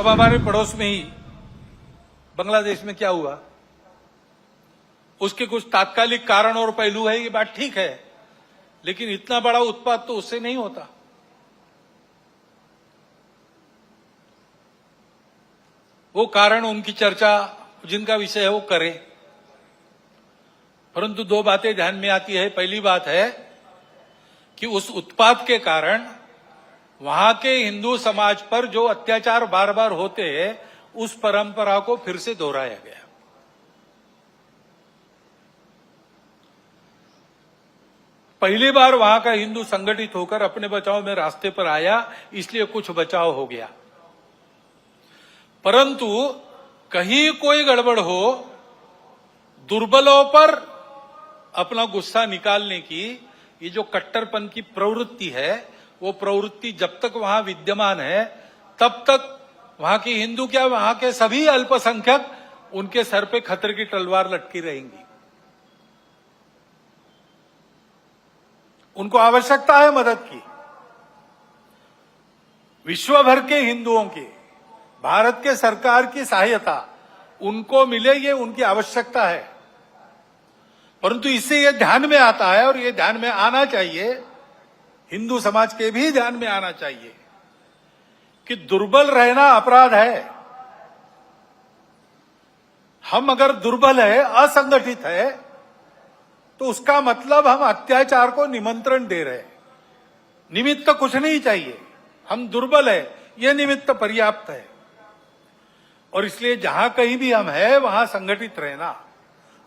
अब हमारे पड़ोस में ही बांग्लादेश में क्या हुआ, उसके कुछ तात्कालिक कारण और पहलू है, ये बात ठीक है, लेकिन इतना बड़ा उत्पाद तो उससे नहीं होता। वो कारण उनकी चर्चा जिनका विषय है वो करें, परंतु दो बातें ध्यान में आती है। पहली बात है कि उस उत्पाद के कारण वहां के हिंदू समाज पर जो अत्याचार बार बार होते हैं, उस परंपरा को फिर से दोहराया गया। पहली बार वहां का हिंदू संगठित होकर अपने बचाव में रास्ते पर आया, इसलिए कुछ बचाव हो गया। परंतु कहीं कोई गड़बड़ हो, दुर्बलों पर अपना गुस्सा निकालने की ये जो कट्टरपन की प्रवृत्ति है, वो प्रवृत्ति जब तक वहां विद्यमान है, तब तक वहां की हिंदू क्या, वहां के सभी अल्पसंख्यक उनके सर पे खतरे की तलवार लटकी रहेंगी। उनको आवश्यकता है मदद की। विश्व भर के हिंदुओं की, भारत के सरकार की सहायता उनको मिले, ये उनकी आवश्यकता है। परंतु इससे ये ध्यान में आता है, और ये ध्यान में आना चाहिए, हिंदू समाज के भी ध्यान में आना चाहिए कि दुर्बल रहना अपराध है। हम अगर दुर्बल है, असंगठित है, तो उसका मतलब हम अत्याचार को निमंत्रण दे रहे हैं। निमित्त कुछ नहीं चाहिए, हम दुर्बल है, यह निमित्त पर्याप्त है। और इसलिए जहां कहीं भी हम हैं, वहां संगठित रहना,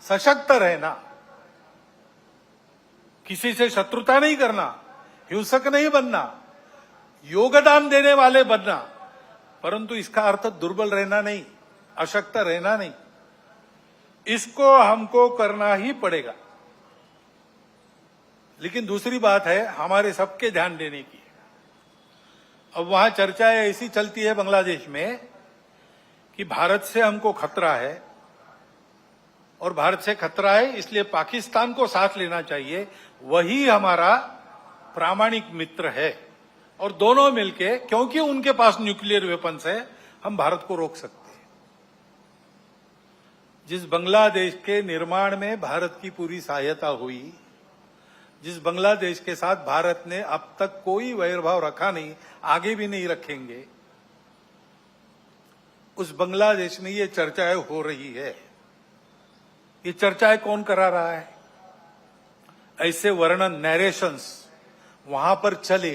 सशक्त रहना, किसी से शत्रुता नहीं करना, हिंसक नहीं बनना, योगदान देने वाले बनना, परंतु इसका अर्थ दुर्बल रहना नहीं, अशक्त रहना नहीं। इसको हमको करना ही पड़ेगा। लेकिन दूसरी बात है हमारे सबके ध्यान देने की। अब वहां चर्चाएं ऐसी चलती है बांग्लादेश में कि भारत से हमको खतरा है, और भारत से खतरा है इसलिए पाकिस्तान को साथ लेना चाहिए, वही हमारा प्रामाणिक मित्र है। और दोनों मिलके, क्योंकि उनके पास न्यूक्लियर वेपन्स है, हम भारत को रोक सकते हैं। जिस बांग्लादेश के निर्माण में भारत की पूरी सहायता हुई, जिस बांग्लादेश के साथ भारत ने अब तक कोई वैरभाव रखा नहीं, आगे भी नहीं रखेंगे, उस बांग्लादेश में ये चर्चाएं हो रही है। ये चर्चाएं कौन करा रहा है? ऐसे वर्णन, नैरेशंस वहां पर चले,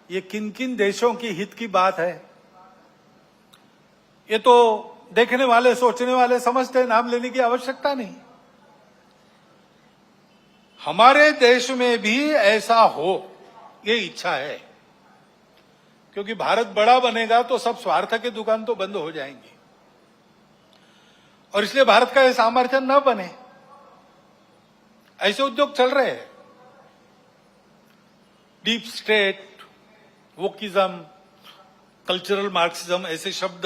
ये किन किन देशों की हित की बात है, ये तो देखने वाले, सोचने वाले समझते हैं, नाम लेने की आवश्यकता नहीं। हमारे देश में भी ऐसा हो, ये इच्छा है, क्योंकि भारत बड़ा बनेगा तो सब स्वार्थ के दुकान तो बंद हो जाएंगी, और इसलिए भारत का यह सामर्थ्य न बने, ऐसे उद्योग चल रहे हैं। Deep state, wokeism, cultural Marxism, ऐसे शब्द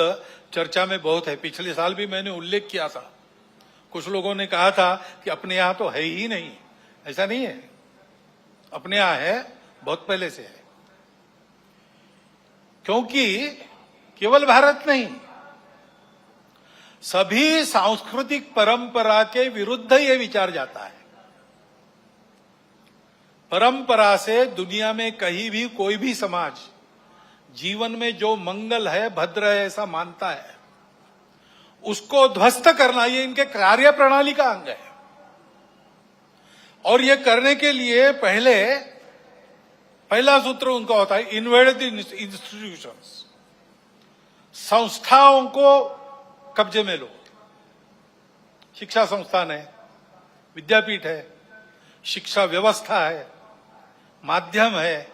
चर्चा में बहुत है। पिछले साल भी मैंने उल्लेख किया था। कुछ लोगों ने कहा था कि अपने यहां तो है ही नहीं। ऐसा नहीं है, अपने यहां है, बहुत पहले से है। क्योंकि केवल भारत नहीं, सभी सांस्कृतिक परंपरा के विरुद्ध यह विचार जाता है। परंपरा से दुनिया में कहीं भी कोई भी समाज जीवन में जो मंगल है, भद्र है, ऐसा मानता है, उसको ध्वस्त करना ये इनके कार्य प्रणाली का अंग है। और ये करने के लिए पहला सूत्र उनका होता है, इन्वेड द इंस्टीट्यूशंस, संस्थाओं को कब्जे में लो। शिक्षा संस्थान है, विद्यापीठ है, शिक्षा व्यवस्था है, माध्यम है,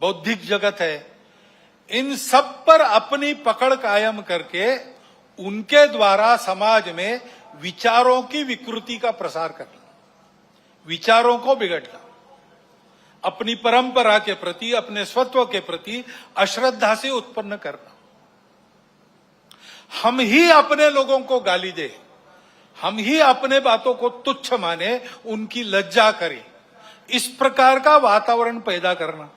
बौद्धिक जगत है, इन सब पर अपनी पकड़ कायम करके उनके द्वारा समाज में विचारों की विकृति का प्रसार करना, विचारों को बिगड़ना, अपनी परंपरा के प्रति, अपने स्वत्व के प्रति अश्रद्धा से उत्पन्न करना। हम ही अपने लोगों को गाली दे, हम ही अपने बातों को तुच्छ माने, उनकी लज्जा करें, इस प्रकार का वातावरण पैदा करना,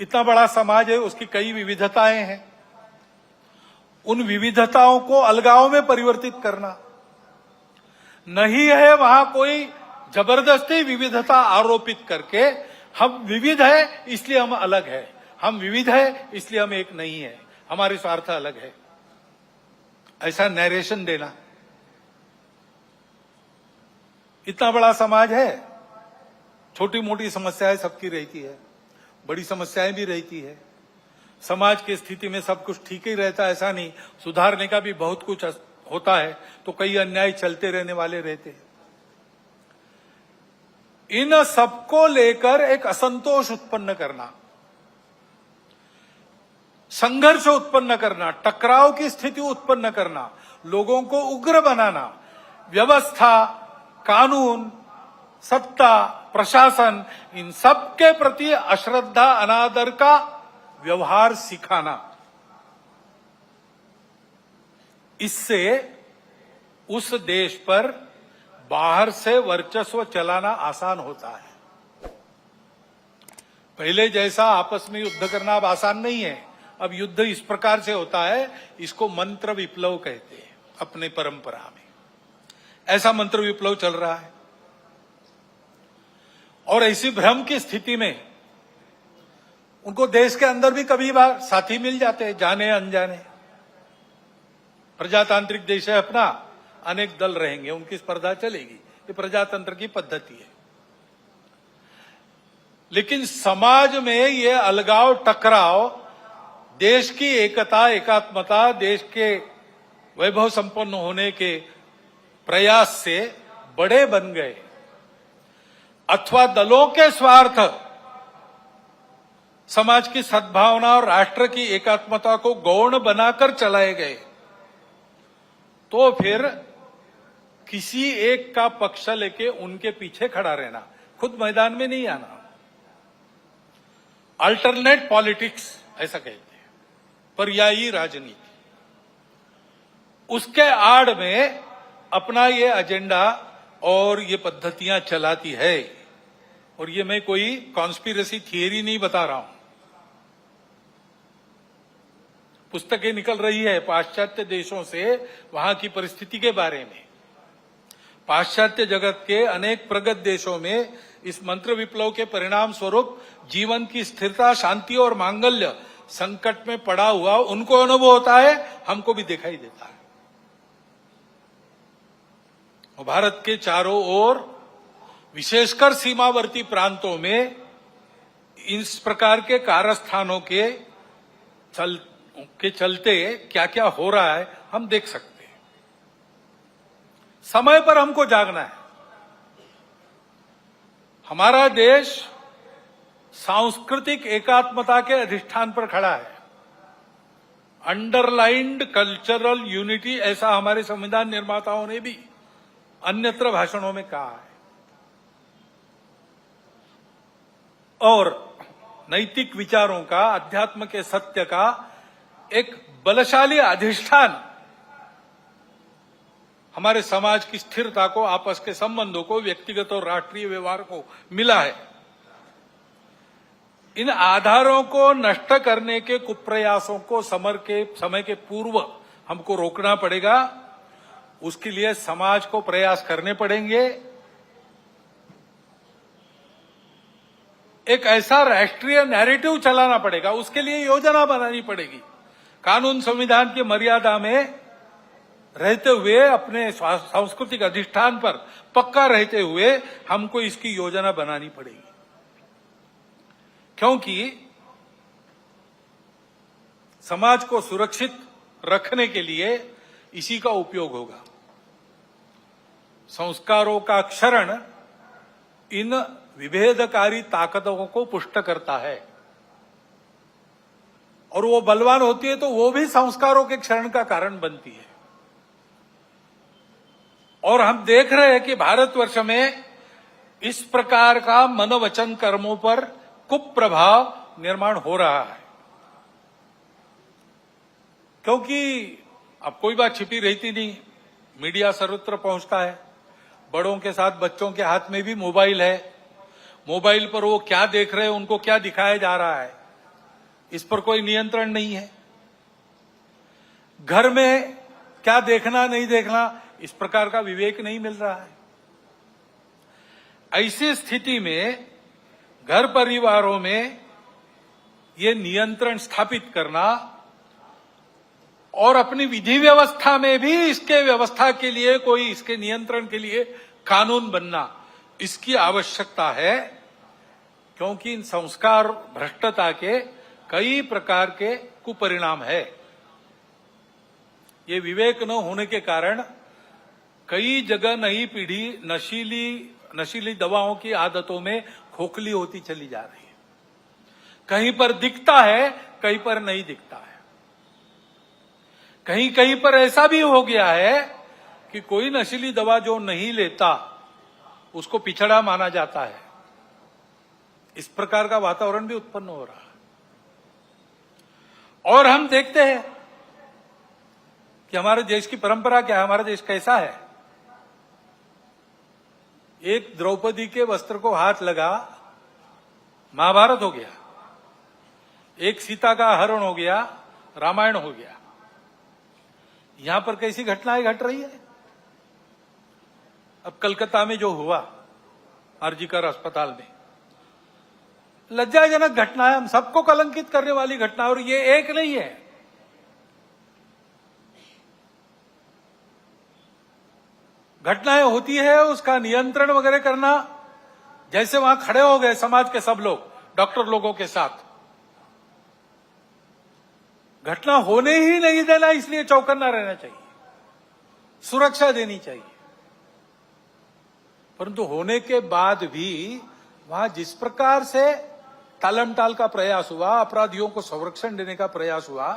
इतना बड़ा समाज है, उसकी कई विविधताएं हैं। उन विविधताओं को अलगाव में परिवर्तित करना नहीं है। वहां कोई जबरदस्ती विविधता आरोपित करके हम विविध है इसलिए हम अलग है, हम विविध है इसलिए हम एक नहीं है, हमारे स्वार्थ अलग है, ऐसा नैरेशन देना। इतना बड़ा समाज है, छोटी मोटी समस्याएं सबकी रहती है, बड़ी समस्याएं भी रहती है। समाज की स्थिति में सब कुछ ठीक ही रहता है ऐसा नहीं, सुधारने का भी बहुत कुछ होता है, तो कई अन्याय चलते रहने वाले रहते हैं। इन सबको लेकर एक असंतोष उत्पन्न करना, संघर्ष उत्पन्न करना, टकराव की स्थिति उत्पन्न करना, लोगों को उग्र बनाना, व्यवस्था, कानून, सत्ता, प्रशासन, इन सब के प्रति अश्रद्धा, अनादर का व्यवहार सिखाना, इससे उस देश पर बाहर से वर्चस्व चलाना आसान होता है। पहले जैसा आपस में युद्ध करना अब आसान नहीं है। अब युद्ध इस प्रकार से होता है, इसको मंत्र विप्लव कहते हैं अपने परंपरा में। ऐसा मंत्र विप्लव चल रहा है और ऐसी भ्रम की स्थिति में उनको देश के अंदर भी कभी बार साथी मिल जाते हैं, जाने अनजाने। प्रजातांत्रिक देश है अपना, अनेक दल रहेंगे, उनकी स्पर्धा चलेगी, ये प्रजातंत्र की पद्धति है। लेकिन समाज में ये अलगाव, टकराव, देश की एकता, एकात्मता, देश के वैभव संपन्न होने के प्रयास से बड़े बन गए, अथवा दलों के स्वार्थ समाज की सद्भावना और राष्ट्र की एकात्मता को गौण बनाकर चलाए गए, तो फिर किसी एक का पक्ष लेके उनके पीछे खड़ा रहना, खुद मैदान में नहीं आना। अल्टरनेट पॉलिटिक्स ऐसा कहते हैं, पर्यायी राजनीति। उसके आड़ में अपना ये एजेंडा और ये पद्धतियां चलाती है। और ये मैं कोई कॉन्स्पिरेसी थियरी नहीं बता रहा हूं, पुस्तकें निकल रही है पाश्चात्य देशों से वहां की परिस्थिति के बारे में। पाश्चात्य जगत के अनेक प्रगत देशों में इस मंत्र विप्लव के परिणाम स्वरूप जीवन की स्थिरता, शांति और मांगल्य संकट में पड़ा हुआ उनको अनुभव होता है, हमको भी दिखाई देता है। और भारत के चारों ओर, विशेषकर सीमावर्ती प्रांतों में इस प्रकार के कारस्थानों के चलते क्या क्या हो रहा है हम देख सकते हैं। समय पर हमको जागना है। हमारा देश सांस्कृतिक एकात्मता के अधिष्ठान पर खड़ा है। अंडरलाइंड कल्चरल यूनिटी, ऐसा हमारे संविधान निर्माताओं ने भी अन्यत्र भाषणों में कहा है। और नैतिक विचारों का, अध्यात्म के सत्य का एक बलशाली अधिष्ठान हमारे समाज की स्थिरता को, आपस के संबंधों को, व्यक्तिगत और राष्ट्रीय व्यवहार को मिला है। इन आधारों को नष्ट करने के कुप्रयासों को समय के पूर्व हमको रोकना पड़ेगा। उसके लिए समाज को प्रयास करने पड़ेंगे। एक ऐसा राष्ट्रीय नैरेटिव चलाना पड़ेगा, उसके लिए योजना बनानी पड़ेगी। कानून संविधान की मर्यादा में रहते हुए, अपने सांस्कृतिक अधिष्ठान पर पक्का रहते हुए हमको इसकी योजना बनानी पड़ेगी। क्योंकि समाज को सुरक्षित रखने के लिए इसी का उपयोग होगा। संस्कारों का क्षरण इन विभेदकारी ताकतों को पुष्ट करता है, और वो बलवान होती है तो वो भी संस्कारों के क्षरण का कारण बनती है। और हम देख रहे हैं कि भारतवर्ष में इस प्रकार का मनोवचन कर्मों पर कुप्रभाव निर्माण हो रहा है। क्योंकि अब कोई बात छिपी रहती नहीं, मीडिया सर्वत्र पहुंचता है। बड़ों के साथ बच्चों के हाथ में भी मोबाइल है। मोबाइल पर वो क्या देख रहे हैं, उनको क्या दिखाया जा रहा है, इस पर कोई नियंत्रण नहीं है। घर में क्या देखना नहीं देखना, इस प्रकार का विवेक नहीं मिल रहा है। ऐसी स्थिति में घर परिवारों में ये नियंत्रण स्थापित करना और अपनी विधि व्यवस्था में भी इसके व्यवस्था के लिए, कोई इसके नियंत्रण के लिए कानून बनना, इसकी आवश्यकता है। क्योंकि इन संस्कार भ्रष्टता के कई प्रकार के कुपरिणाम है। ये विवेक न होने के कारण कई जगह नई पीढ़ी नशीली दवाओं की आदतों में खोखली होती चली जा रही है। कहीं पर दिखता है, कहीं पर नहीं दिखता है। कहीं कहीं पर ऐसा भी हो गया है कि कोई नशीली दवा जो नहीं लेता उसको पिछड़ा माना जाता है। इस प्रकार का वातावरण भी उत्पन्न हो रहा है। और हम देखते हैं कि हमारे देश की परंपरा क्या है, हमारा देश कैसा है। एक द्रौपदी के वस्त्र को हाथ लगा, महाभारत हो गया। एक सीता का हरण हो गया, रामायण हो गया। यहां पर कैसी घटनाएं घट रही है। अब कलकत्ता में जो हुआ आरजीकर अस्पताल में, लज्जाजनक घटना है, हम सबको कलंकित करने वाली घटना। और ये एक नहीं है, घटनाएं होती है, उसका नियंत्रण वगैरह करना। जैसे वहां खड़े हो गए समाज के सब लोग डॉक्टर लोगों के साथ, घटना होने ही नहीं देना, इसलिए चौकन्ना रहना चाहिए, सुरक्षा देनी चाहिए। परंतु होने के बाद भी वहां जिस प्रकार से टालमटाल का प्रयास हुआ, अपराधियों को संरक्षण देने का प्रयास हुआ,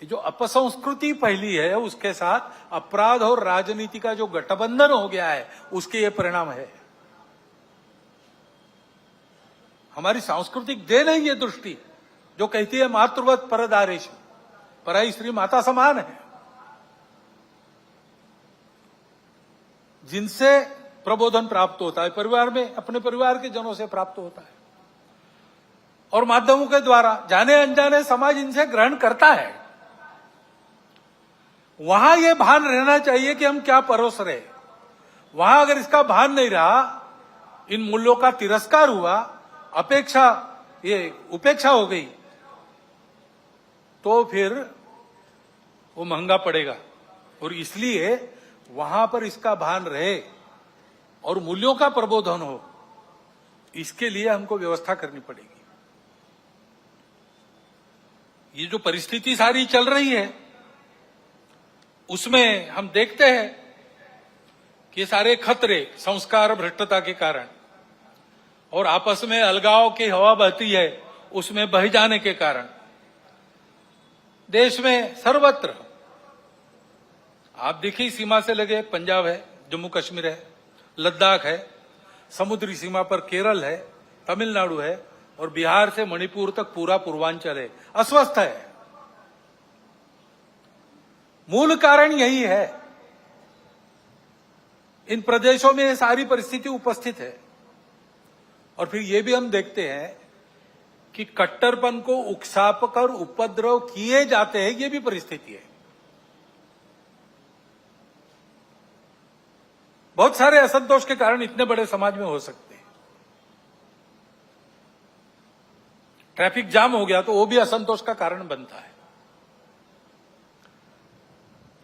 ये जो अपसंस्कृति फैली है, उसके साथ अपराध और राजनीति का जो गठबंधन हो गया है, उसके ये परिणाम है। हमारी सांस्कृतिक देन है ये दृष्टि जो कहती है मातृवत परदारेश, पराई स्त्री माता समान है, जिनसे प्रबोधन प्राप्त होता है परिवार में, अपने परिवार के जनों से प्राप्त होता है, और माध्यमों के द्वारा जाने अनजाने समाज इनसे ग्रहण करता है। वहां यह भान रहना चाहिए कि हम क्या परोस रहे। वहां अगर इसका भान नहीं रहा, इन मूल्यों का तिरस्कार हुआ, उपेक्षा हो गई, तो फिर वो महंगा पड़ेगा। और इसलिए वहां पर इसका भान रहे और मूल्यों का प्रबोधन हो, इसके लिए हमको व्यवस्था करनी पड़ेगी। ये जो परिस्थिति सारी चल रही है, उसमें हम देखते हैं कि ये सारे खतरे संस्कार भ्रष्टता के कारण और आपस में अलगाव की हवा बहती है, उसमें बह जाने के कारण देश में सर्वत्र, आप देखिए, सीमा से लगे पंजाब है, जम्मू कश्मीर है, लद्दाख है, समुद्री सीमा पर केरल है, तमिलनाडु है, और बिहार से मणिपुर तक पूरा पूर्वांचल है, अस्वस्थ है। मूल कारण यही है। इन प्रदेशों में ये सारी परिस्थिति उपस्थित है। और फिर ये भी हम देखते हैं कि कट्टरपन को उकसाकर उपद्रव किए जाते हैं, ये भी परिस्थिति है। बहुत सारे असंतोष के कारण इतने बड़े समाज में हो सकते हैं। ट्रैफिक जाम हो गया तो वो भी असंतोष का कारण बनता है।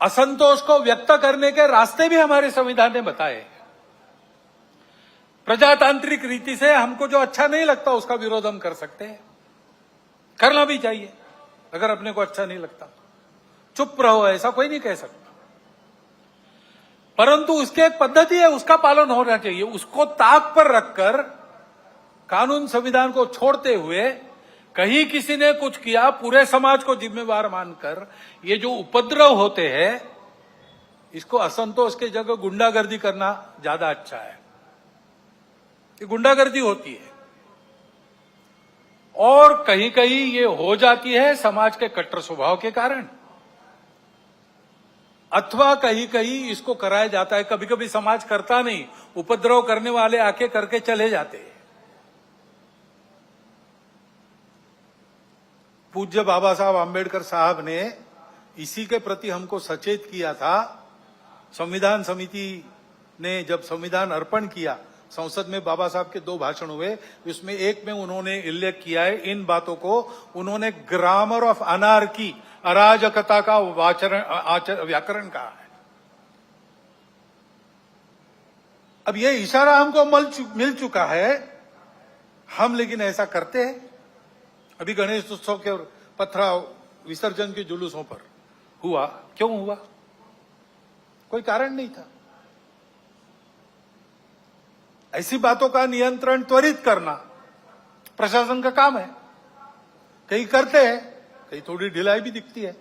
असंतोष को व्यक्त करने के रास्ते भी हमारे संविधान ने बताए हैं। प्रजातांत्रिक रीति से हमको जो अच्छा नहीं लगता उसका विरोध हम कर सकते हैं, करना भी चाहिए। अगर अपने को अच्छा नहीं लगता चुप रहो, ऐसा कोई नहीं कह सकता। परंतु उसकी एक पद्धति है, उसका पालन होना चाहिए। उसको ताक पर रखकर, कानून संविधान को छोड़ते हुए, कहीं किसी ने कुछ किया, पूरे समाज को जिम्मेवार मानकर ये जो उपद्रव होते हैं, इसको असंतोष के जगह गुंडागर्दी करना ज्यादा अच्छा है। ये गुंडागर्दी होती है और कहीं कहीं ये हो जाती है समाज के कट्टर स्वभाव के कारण, अथवा कहीं कहीं इसको कराया जाता है। कभी कभी समाज करता नहीं, उपद्रव करने वाले आके करके चले जाते हैं। पूज्य बाबा साहब आम्बेडकर साहब ने इसी के प्रति हमको सचेत किया था। संविधान समिति ने जब संविधान अर्पण किया, संसद में बाबा साहब के 2 भाषण हुए, उसमें एक में उन्होंने उल्लेख किया है इन बातों को। उन्होंने ग्रामर ऑफ अनार्की, अराजकता का व्याकरण कहा है। अब ये इशारा हमको मिल चुका है, हम लेकिन ऐसा करते हैं। अभी गणेश उत्सव के पथराव विसर्जन के जुलूसों पर हुआ, क्यों हुआ? कोई कारण नहीं था। ऐसी बातों का नियंत्रण त्वरित करना प्रशासन का काम है। कहीं करते हैं, कहीं थोड़ी ढिलाई भी दिखती है,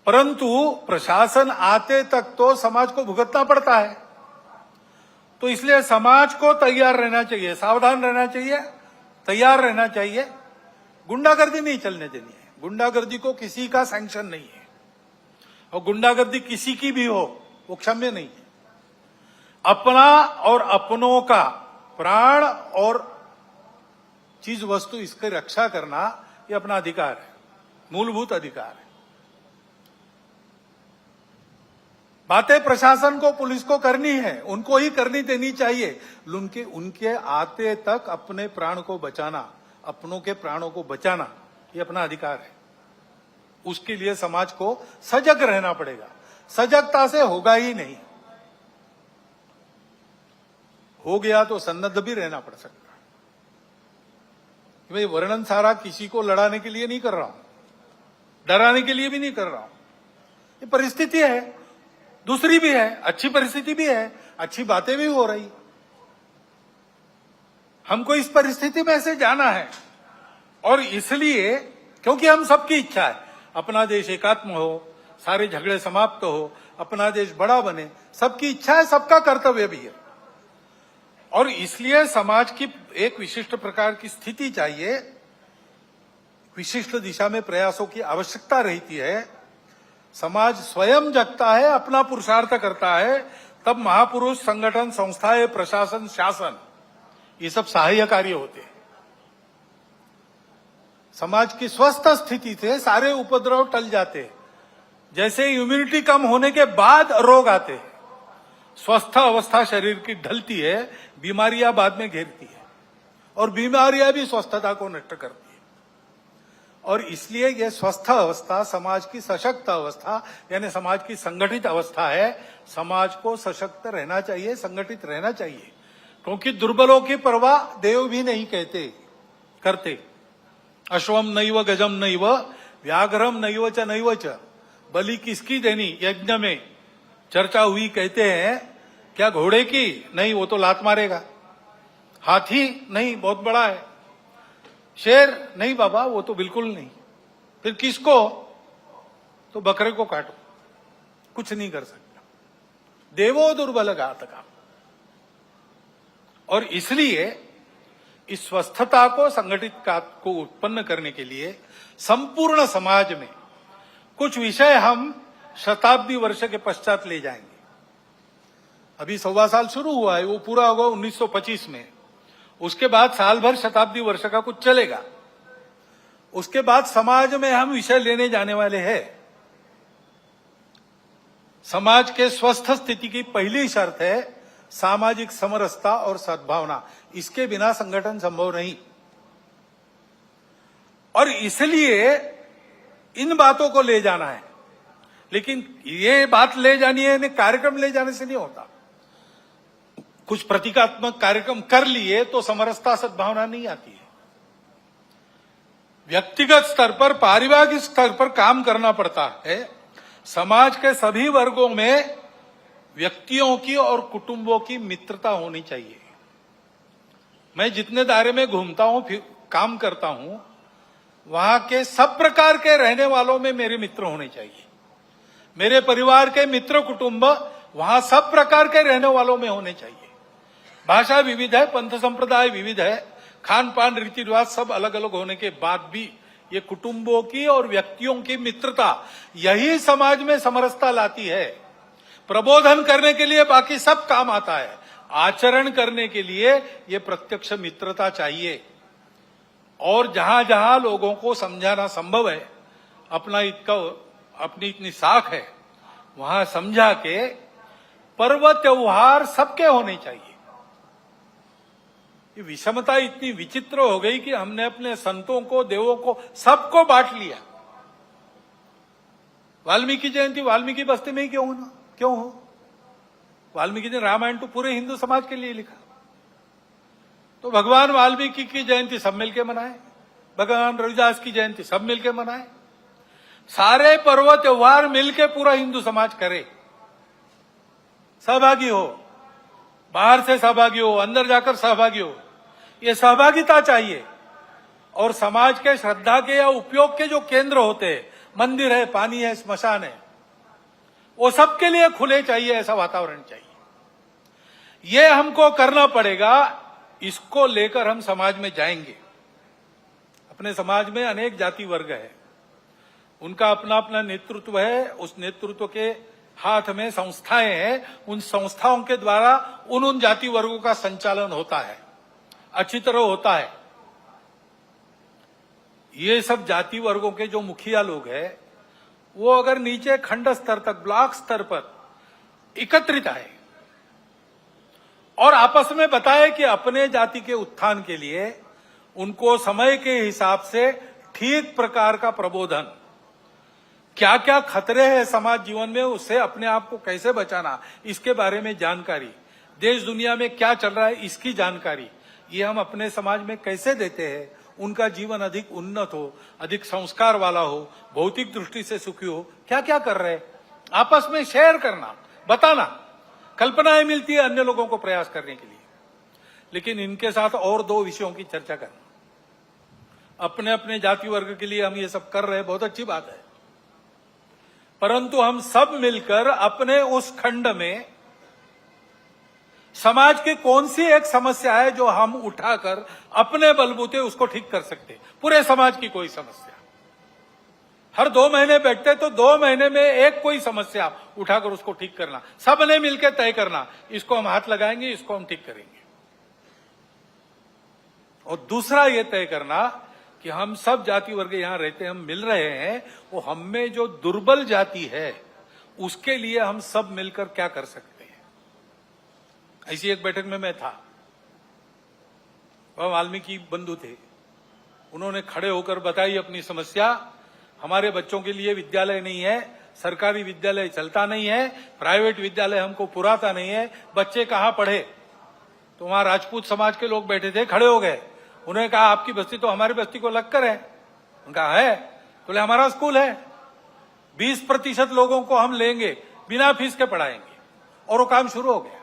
परंतु प्रशासन आते तक तो समाज को भुगतना पड़ता है। तो इसलिए समाज को तैयार रहना चाहिए, सावधान रहना चाहिए, तैयार रहना चाहिए। गुंडागर्दी नहीं चलने देनी है। गुंडागर्दी को किसी का सैंक्शन नहीं है, और गुंडागर्दी किसी की भी हो वो क्षम्य नहीं है। अपना और अपनों का प्राण और चीज वस्तु इसकी रक्षा करना ये अपना अधिकार है, मूलभूत अधिकार है। बातें प्रशासन को, पुलिस को करनी है, उनको ही करनी देनी चाहिए। उनके आते तक अपने प्राण को बचाना, अपनों के प्राणों को बचाना ये अपना अधिकार है। उसके लिए समाज को सजग रहना पड़ेगा। सजगता से होगा ही नहीं, हो गया तो सन्नद्ध भी रहना पड़ सकता है। भाई वर्णन सारा किसी को लड़ाने के लिए नहीं कर रहा हूं, डराने के लिए भी नहीं कर रहा हूं। ये परिस्थिति है, दूसरी भी है, अच्छी परिस्थिति भी है, अच्छी बातें भी हो रही। हमको इस परिस्थिति में से जाना है, और इसलिए क्योंकि हम सबकी इच्छा है अपना देश एकात्म हो, सारे झगड़े समाप्त हो, अपना देश बड़ा बने, सबकी इच्छा है, सबका कर्तव्य भी है। और इसलिए समाज की एक विशिष्ट प्रकार की स्थिति चाहिए, विशिष्ट दिशा में प्रयासों की आवश्यकता रहती है। समाज स्वयं जगता है, अपना पुरुषार्थ करता है, तब महापुरुष, संगठन, संस्थाएं, प्रशासन, शासन ये सब सहाय्य कार्य होते हैं। समाज की स्वस्थ स्थिति से सारे उपद्रव टल जाते हैं। जैसे इम्यूनिटी कम होने के बाद रोग आते हैं, स्वस्थ अवस्था शरीर की ढलती है, बीमारियां बाद में घेरती है, और बीमारियां भी स्वस्थता को नष्ट करती है। और इसलिए यह स्वस्थ अवस्था समाज की सशक्त अवस्था, यानी समाज की संगठित अवस्था है। समाज को सशक्त रहना चाहिए, संगठित रहना चाहिए, क्योंकि दुर्बलों की परवाह देव भी नहीं करते। अश्वम नैव गजम नैव व्याघ्रम नैव च बलि किसकी देनी यज्ञ में चर्चा हुई। कहते हैं क्या घोड़े की? नहीं, वो तो लात मारेगा। हाथी? नहीं, बहुत बड़ा है। शेर? नहीं बाबा, वो तो बिल्कुल नहीं। फिर किसको? तो बकरे को काटो, कुछ नहीं कर सकता। देवो दुर्बल घातका। और इसलिए इस स्वस्थता को, संगठित को उत्पन्न करने के लिए संपूर्ण समाज में कुछ विषय हम शताब्दी वर्ष के पश्चात ले जाएंगे। अभी 1.25 साल शुरू हुआ है, वो पूरा होगा 1925 में। उसके बाद साल भर शताब्दी वर्ष का कुछ चलेगा। उसके बाद समाज में हम विषय लेने जाने वाले हैं। समाज के स्वस्थ स्थिति की पहली शर्त है सामाजिक समरसता और सद्भावना। इसके बिना संगठन संभव नहीं। और इसलिए इन बातों को ले जाना है। लेकिन ये बात ले जानी है, कार्यक्रम ले जाने से नहीं होता। कुछ प्रतीकात्मक कार्यक्रम कर लिए तो समरसता सद्भावना नहीं आती है। व्यक्तिगत स्तर पर, पारिवारिक स्तर पर काम करना पड़ता है। समाज के सभी वर्गों में व्यक्तियों की और कुटुंबों की मित्रता होनी चाहिए। मैं जितने दायरे में घूमता हूं, फिर काम करता हूं, वहां के सब प्रकार के रहने वालों में मेरे मित्र होने चाहिए। मेरे परिवार के मित्र कुटुंब वहां सब प्रकार के रहने वालों में होने चाहिए। भाषा विविध है, पंथ संप्रदाय विविध है, खान पान रीति रिवाज सब अलग अलग होने के बाद भी ये कुटुंबों की और व्यक्तियों की मित्रता, यही समाज में समरसता लाती है। प्रबोधन करने के लिए बाकी सब काम आता है, आचरण करने के लिए ये प्रत्यक्ष मित्रता चाहिए। और जहां जहां लोगों को समझाना संभव है, अपनी इतनी साख है, वहां समझा के पर्व त्योहार सबके होने चाहिए। ये विषमता इतनी विचित्र हो गई कि हमने अपने संतों को, देवों को, सबको बांट लिया। वाल्मीकि जयंती वाल्मीकि बस्ती में ही क्यों हो? वाल्मीकि ने रामायण तो पूरे हिंदू समाज के लिए लिखा, तो भगवान वाल्मीकि की जयंती सब मिलकर मनाए, भगवान रविदास की जयंती सब मिलकर मनाए, सारे पर्व त्योहार मिलकर पूरा हिंदू समाज करे, सहभागी हो, बाहर से सहभागी हो, अंदर जाकर सहभागी हो। ये सहभागिता चाहिए। और समाज के श्रद्धा के या उपयोग के जो केंद्र होते हैं, मंदिर है, पानी है, स्मशान है, वो सबके लिए खुले चाहिए, ऐसा वातावरण चाहिए। ये हमको करना पड़ेगा। इसको लेकर हम समाज में जाएंगे। अपने समाज में अनेक जाति वर्ग है, उनका अपना अपना नेतृत्व है, उस नेतृत्व के हाथ में संस्थाएं हैं, उन संस्थाओं के द्वारा उन जाति वर्गों का संचालन होता है, अच्छी तरह होता है। ये सब जाति वर्गों के जो मुखिया लोग हैं, वो अगर नीचे खंड स्तर तक, ब्लॉक स्तर पर एकत्रित आए और आपस में बताए कि अपने जाति के उत्थान के लिए उनको समय के हिसाब से ठीक प्रकार का प्रबोधन, क्या क्या खतरे हैं समाज जीवन में, उससे अपने आप को कैसे बचाना, इसके बारे में जानकारी, देश दुनिया में क्या चल रहा है इसकी जानकारी, ये हम अपने समाज में कैसे देते हैं, उनका जीवन अधिक उन्नत हो, अधिक संस्कार वाला हो, भौतिक दृष्टि से सुखी हो, क्या क्या कर रहे हैं, आपस में शेयर करना, बताना, कल्पनाएं मिलती है अन्य लोगों को प्रयास करने के लिए। लेकिन इनके साथ और दो विषयों की चर्चा करना। अपने अपने जाति वर्ग के लिए हम ये सब कर रहे हैं, बहुत अच्छी बात है, परंतु हम सब मिलकर अपने उस खंड में समाज की कौन सी एक समस्या है जो हम उठाकर अपने बलबूते उसको ठीक कर सकते, पूरे समाज की कोई समस्या। हर 2 महीने बैठते तो 2 महीने में एक कोई समस्या उठाकर उसको ठीक करना, सबने मिलकर तय करना, इसको हम हाथ लगाएंगे, इसको हम ठीक करेंगे। और दूसरा ये तय करना कि हम सब जाति वर्ग यहां रहते हैं, हम मिल रहे हैं, वो हम में जो दुर्बल जाति है उसके लिए हम सब मिलकर क्या कर सकते हैं। ऐसी एक बैठक में मैं था, वह वाल्मीकि बंधु थे, उन्होंने खड़े होकर बताई अपनी समस्या। हमारे बच्चों के लिए विद्यालय नहीं है, सरकारी विद्यालय चलता नहीं है, प्राइवेट विद्यालय हमको पुराता नहीं है, बच्चे कहां पढ़े। तो वहां राजपूत समाज के लोग बैठे थे, खड़े हो गए, उन्होंने कहा आपकी बस्ती तो हमारी बस्ती को लगकर है। उनका है, बोले हमारा स्कूल है, 20% लोगों को हम लेंगे, बिना फीस के पढ़ाएंगे, और वो काम शुरू हो गया।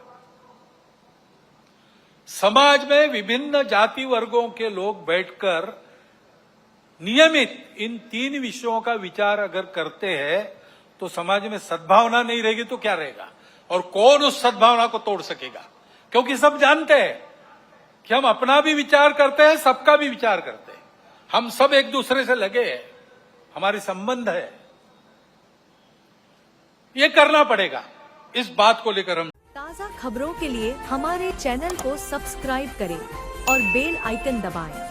समाज में विभिन्न जाति वर्गों के लोग बैठकर नियमित इन 3 विषयों का विचार अगर करते हैं तो समाज में सद्भावना नहीं रहेगी तो क्या रहेगा, और कौन उस सद्भावना को तोड़ सकेगा। क्योंकि सब जानते हैं कि हम अपना भी विचार करते हैं, सबका भी विचार करते हैं, हम सब एक दूसरे से लगे हैं, हमारे संबंध है। ये करना पड़ेगा। इस बात को लेकर हम ताज़ा खबरों के लिए हमारे चैनल को सब्सक्राइब करें और बेल आइकन दबाएं।